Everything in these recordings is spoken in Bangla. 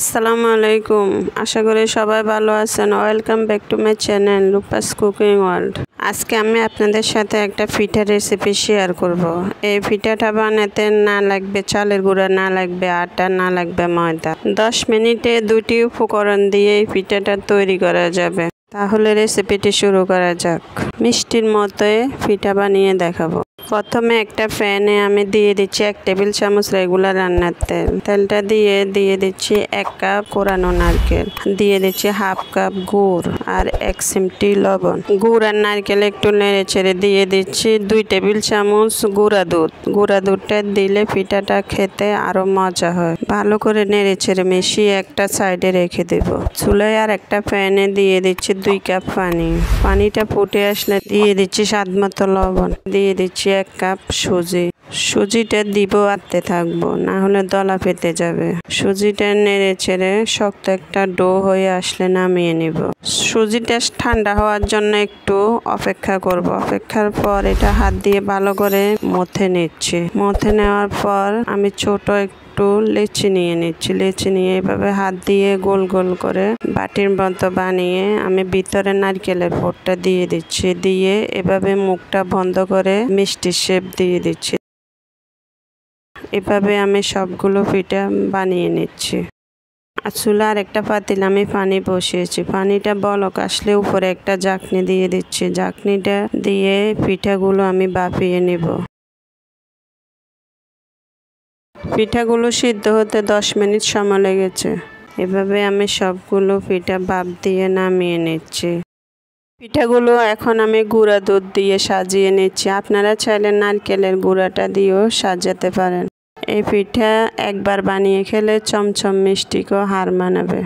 আসসালামু আলাইকুম। আশা করি সবাই ভালো আছেন। Welcome back to my channel Rupa's cooking world. আজকে আমি আপনাদের সাথে একটা পিঠা রেসিপি শেয়ার করব। এই পিঠাটা বানাতে না লাগবে চালের গুঁড়া, না লাগবে আটা, না লাগবে ময়দা। 10 মিনিটে দুটি উপকরণ দিয়ে এই পিঠাটা তৈরি করা যাবে। তাহলে রেসিপিটি শুরু করা যাক। মিষ্টির মতোই পিঠা বানিয়ে দেখাবো। প্রথমে একটা প্যানে আমি দিয়ে দিচ্ছি 1 টেবিল চামচ রেগুলার রান্নার তেল। তেলটা দিয়ে দিচ্ছি 1 কাপ কোরানো নারকেল, দিয়ে দিচ্ছি 1/2 কাপ গুড় আর 1 চিমটি লবণ। গুড় আর নারকেল একটু নেড়ে ছেড়ে দিয়ে দিচ্ছি 2 টেবিল চামচ গুঁড়া দুধ। গুঁড়া দুধটা দিলে পিঠাটা খেতে আরো মজা হয়। ভালো করে নেড়ে ছেড়ে মিশিয়ে একটা সাইডে রেখে দেব। চুলায় আর একটা প্যানে দিয়ে দিচ্ছি 2 কাপ পানি। পানিটা ফুটে আসলে দিয়ে দিচ্ছি স্বাদ মতো লবণ, দিয়ে দিচ্ছি 1 কাপ সুজি। সুজিটা দিব আটতে থাকবো, না হলে দলা পেতে যাবে। সুজিটা নেড়ে ছেড়ে শক্ত একটা ডো হয়ে আসলে নামিয়ে নিব। সুজিটা ঠান্ডা হওয়ার জন্য একটু অপেক্ষা করব। অপেক্ষার পর এটা হাত দিয়ে ভালো করে মথে নিচ্ছি। মথে নেওয়ার পর আমি ছোট একটু লেচি নিয়ে নিচ্ছি। লেচি নিয়ে এভাবে হাত দিয়ে গোল গোল করে বাটির মতো বানিয়ে আমি ভিতরে নারকেলের পুরটা দিয়ে দিচ্ছি। দিয়ে এভাবে মুখটা বন্ধ করে মিষ্টি শেপ দিয়ে দিচ্ছি। এভাবে আমি সবগুলো পিঠা বানিয়ে নিচ্ছি। আর চুলার একটা পাতিলে আমি পানি বসিয়েছি। পানিটা বলক আসলে উপরে একটা ঝাঁকনি দিয়ে দিচ্ছি। ঝাঁকনিটা দিয়ে পিঠাগুলো আমি ভাপিয়ে নিব। পিঠাগুলো সিদ্ধ হতে 10 মিনিট সময় লেগেছে। এভাবে আমি সবগুলো পিঠা ভাপ দিয়ে নামিয়ে নিচ্ছি। পিঠাগুলো এখন আমি গুঁড়া দুধ দিয়ে সাজিয়ে নিচ্ছি। আপনারা চাইলে নারকেলের গুঁড়াটা দিয়েও সাজাতে পারেন। এই পিঠা একবার বানিয়ে খেলে চমচম মিষ্টিকেও হার মানাবে।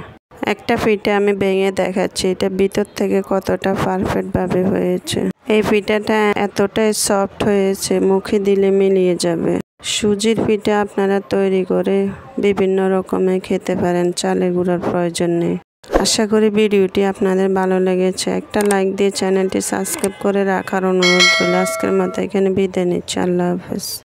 একটা পিঠা আমি ভেঙে দেখাচ্ছি, এটা ভিতর থেকে কতটা পারফেক্টভাবে হয়েছে। এই পিঠাটা এতটাই সফট হয়েছে, মুখে দিলে মিলিয়ে যাবে। সুজির পিঠা আপনারা তৈরি করে বিভিন্ন রকমের খেতে পারেন, চালের গুঁড়ার প্রয়োজন নেই। আশা করি ভিডিওটি আপনাদের ভালো লেগেছে। একটা লাইক দিয়ে চ্যানেলটি সাবস্ক্রাইব করে রাখার অনুরোধ রইল। আজকের মতো এখানে বিদায় নিচ্ছি। আল্লাহ হাফেজ।